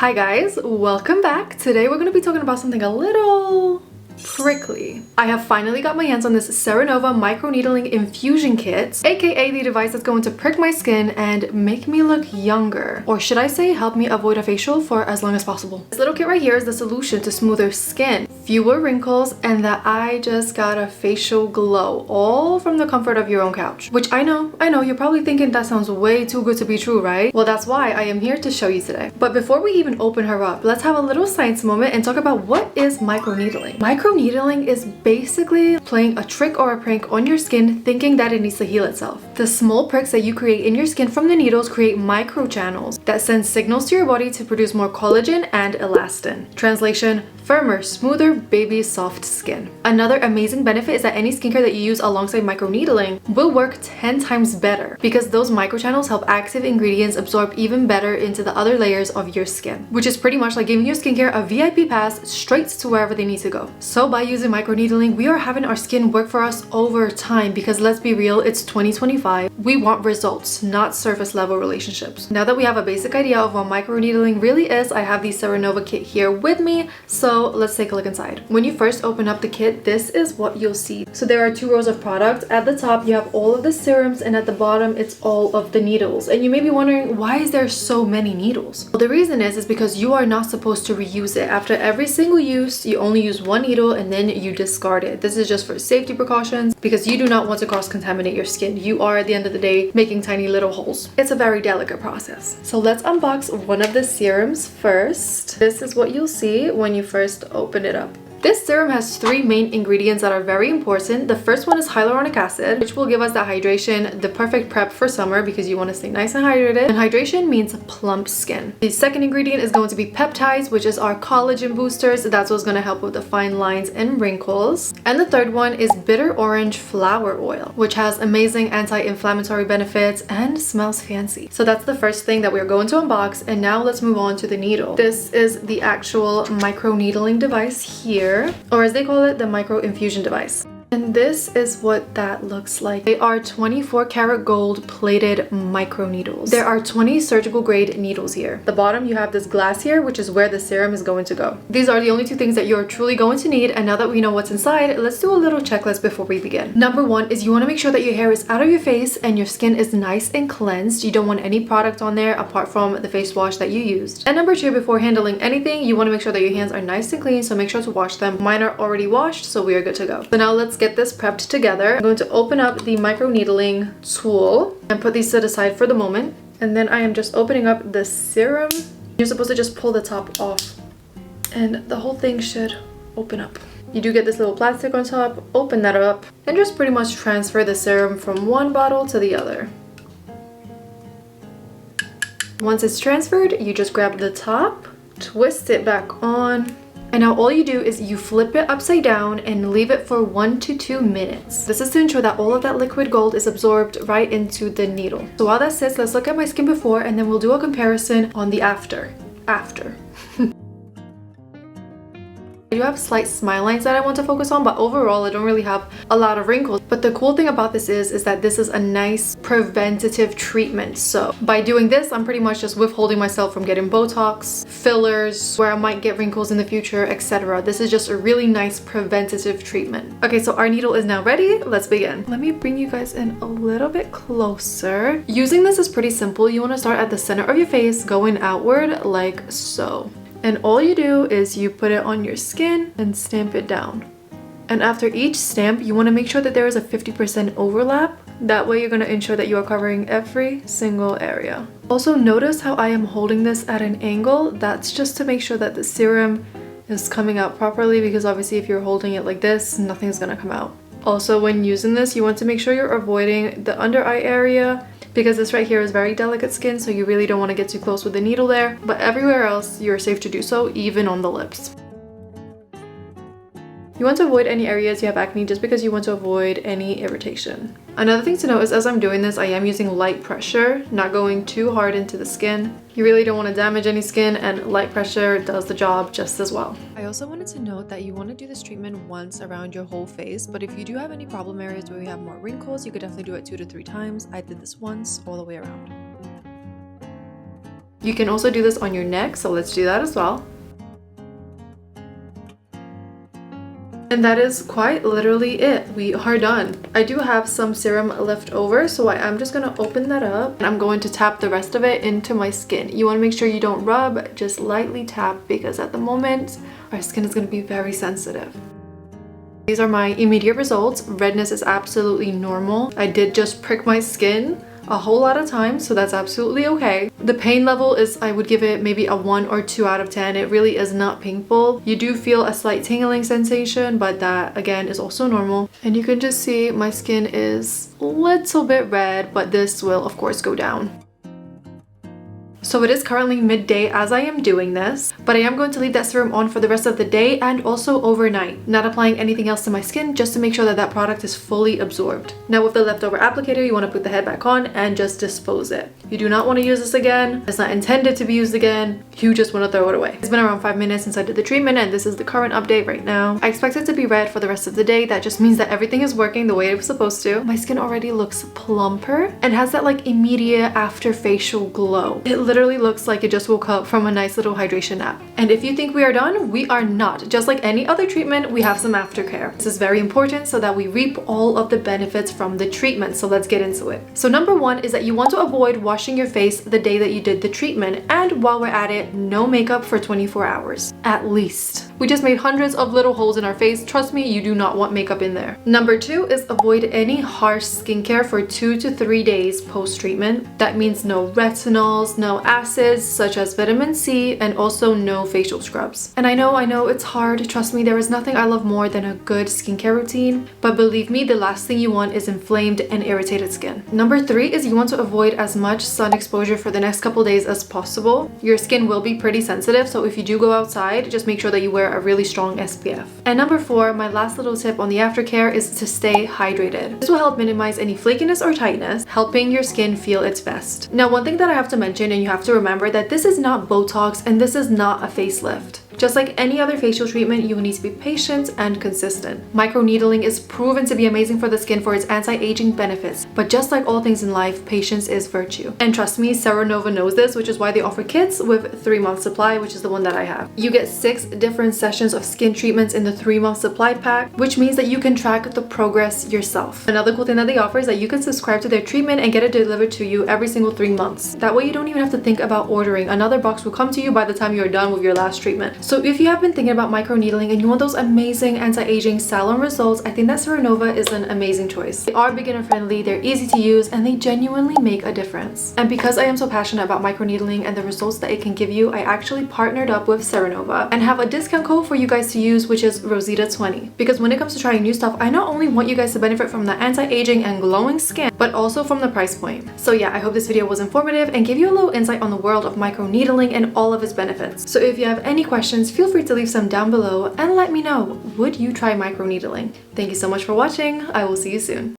Hi guys, welcome back. Today we're going to be talking about something a little prickly. I have finally got my hands on this Seranova Microneedling Infusion Kit, aka the device that's going to prick my skin and make me look younger. Or should I say help me avoid a facial for as long as possible. This little kit right here is the solution to smoother skin, fewer wrinkles, and that I just got a facial glow, all from the comfort of your own couch. Which I know, you're probably thinking that sounds way too good to be true, right? Well, that's why I am here to show you today. But before we even open her up, let's have a little science moment and talk about what is microneedling. Microneedling is basically playing a trick or a prank on your skin thinking that it needs to heal itself. The small pricks that you create in your skin from the needles create microchannels that send signals to your body to produce more collagen and elastin. Translation: firmer, smoother, baby soft skin. Another amazing benefit is that any skincare that you use alongside microneedling will work 10 times better because those microchannels help active ingredients absorb even better into the other layers of your skin, which is pretty much like giving your skincare a VIP pass straight to wherever they need to go. So by using microneedling, we are having our skin work for us over time because let's be real, it's 2025. We want results, not surface level relationships. Now that we have a basic idea of what microneedling really is, I have the Seranova kit here with me. So let's take a look inside. When you first open up the kit, this is what you'll see. So there are 2 rows of product. At the top, you have all of the serums, and at the bottom, it's all of the needles. And you may be wondering, why is there so many needles? Well, the reason is because you are not supposed to reuse it. After every single use, you only use 1 needle and then you discard it. This is just for safety precautions because you do not want to cross-contaminate your skin. You are, at the end of the day, making tiny little holes. It's a very delicate process. So let's unbox one of the serums first. This is what you'll see when you first open it up. This serum has 3 main ingredients that are very important. The first one is hyaluronic acid, which will give us that hydration, the perfect prep for summer because you want to stay nice and hydrated. And hydration means plump skin. The second ingredient is going to be peptides, which is our collagen boosters. That's what's going to help with the fine lines and wrinkles. And the third one is bitter orange flower oil, which has amazing anti-inflammatory benefits and smells fancy. So that's the first thing that we're going to unbox. And now let's move on to the needle. This is the actual microneedling device here, or as they call it, the micro infusion device. And this is what that looks like. They are 24 karat gold plated micro needles. There are 20 surgical grade needles here. The bottom, you have this glass here, which is where the serum is going to go. These are the only 2 things that you're truly going to need. And now that we know what's inside, let's do a little checklist before we begin. Number 1 is you want to make sure that your hair is out of your face and your skin is nice and cleansed. You don't want any product on there apart from the face wash that you used. And number 2, before handling anything, you want to make sure that your hands are nice and clean. So make sure to wash them. Mine are already washed, so we are good to go. So now let's get this prepped together. I'm going to open up the microneedling tool and put these to the side for the moment. And then I am just opening up the serum. You're supposed to just pull the top off and the whole thing should open up. You do get this little plastic on top. Open that up and just pretty much transfer the serum from one bottle to the other. Once it's transferred, you just grab the top, twist it back on, and now all you do is you flip it upside down and leave it for 1 to 2 minutes. This is to ensure that all of that liquid gold is absorbed right into the needle. So while that sits, let's look at my skin before and then we'll do a comparison on the after. I do have slight smile lines that I want to focus on, but overall I don't really have a lot of wrinkles. But the cool thing about this is that this is a nice preventative treatment. So by doing this, I'm pretty much just withholding myself from getting Botox, fillers, where I might get wrinkles in the future, etc. This is just a really nice preventative treatment. Okay, so our needle is now ready. Let's begin. Let me bring you guys in a little bit closer. Using this is pretty simple. You want to start at the center of your face, going outward like so. And all you do is you put it on your skin and stamp it down. And after each stamp, you want to make sure that there is a 50% overlap. That way you're going to ensure that you are covering every single area. Also notice how I am holding this at an angle. That's just to make sure that the serum is coming out properly, because obviously if you're holding it like this, nothing's going to come out. Also, when using this, you want to make sure you're avoiding the under eye area, because this right here is very delicate skin, so you really don't want to get too close with the needle there. But everywhere else, you're safe to do so, even on the lips. You want to avoid any areas you have acne just because you want to avoid any irritation. Another thing to note is as I'm doing this, I am using light pressure, not going too hard into the skin. You really don't want to damage any skin, and light pressure does the job just as well. I also wanted to note that you want to do this treatment once around your whole face, but if you do have any problem areas where you have more wrinkles, you could definitely do it 2 to 3 times. I did this once all the way around. You can also do this on your neck, so let's do that as well. And that is quite literally it. We are done. I do have some serum left over, so I am just gonna open that up and I'm going to tap the rest of it into my skin. You want to make sure you don't rub, just lightly tap, because at the moment our skin is going to be very sensitive. These are my immediate results. Redness is absolutely normal. I did just prick my skin a whole lot of times, so that's absolutely okay. The pain level is, I would give it maybe a 1 or 2 out of 10. It really is not painful. You do feel a slight tingling sensation, but that again is also normal. And you can just see my skin is a little bit red, but this will of course go down. So it is currently midday as I am doing this, but I am going to leave that serum on for the rest of the day and also overnight, not applying anything else to my skin, just to make sure that that product is fully absorbed. Now with the leftover applicator, you want to put the head back on and just dispose it. You do not want to use this again. It's not intended to be used again. You just want to throw it away. It's been around 5 minutes since I did the treatment, and this is the current update right now. I expect it to be red for the rest of the day. That just means that everything is working the way it was supposed to. My skin already looks plumper and has that like immediate after facial glow. It literally looks like it just woke up from a nice little hydration nap. And if you think we are done, we are not. Just like any other treatment, we have some aftercare. This is very important so that we reap all of the benefits from the treatment. So let's get into it. So number 1 is that you want to avoid washing your face the day that you did the treatment. And while we're at it, no makeup for 24 hours. At least. We just made hundreds of little holes in our face. Trust me, you do not want makeup in there. Number 2 is avoid any harsh skincare for 2 to 3 days post-treatment. That means no retinols, no acids such as vitamin C, and also no facial scrubs. And I know it's hard. Trust me, there is nothing I love more than a good skincare routine. But believe me, the last thing you want is inflamed and irritated skin. Number 3 is you want to avoid as much sun exposure for the next couple days as possible. Your skin will be pretty sensitive, so if you do go outside, just make sure that you wear a really strong SPF. And number 4, my last little tip on the aftercare is to stay hydrated. This will help minimize any flakiness or tightness, helping your skin feel its best. Now, one thing that I have to mention, and you have to remember, that this is not Botox and this is not a facelift. Just like any other facial treatment, you need to be patient and consistent. Microneedling is proven to be amazing for the skin for its anti-aging benefits, but just like all things in life, patience is virtue. And trust me, Seranova knows this, which is why they offer kits with 3-month supply, which is the one that I have. You get 6 different sessions of skin treatments in the 3-month supply pack, which means that you can track the progress yourself. Another cool thing that they offer is that you can subscribe to their treatment and get it delivered to you every single 3 months. That way you don't even have to think about ordering. Another box will come to you by the time you're done with your last treatment. So if you have been thinking about microneedling and you want those amazing anti-aging salon results, I think that Seranova is an amazing choice. They are beginner friendly, they're easy to use, and they genuinely make a difference. And because I am so passionate about microneedling and the results that it can give you, I actually partnered up with Seranova and have a discount code for you guys to use, which is Rosita20. Because when it comes to trying new stuff, I not only want you guys to benefit from the anti-aging and glowing skin, but also from the price point. So yeah, I hope this video was informative and gave you a little insight on the world of microneedling and all of its benefits. So if you have any questions, feel free to leave some down below and let me know, would you try microneedling? Thank you so much for watching. I will see you soon.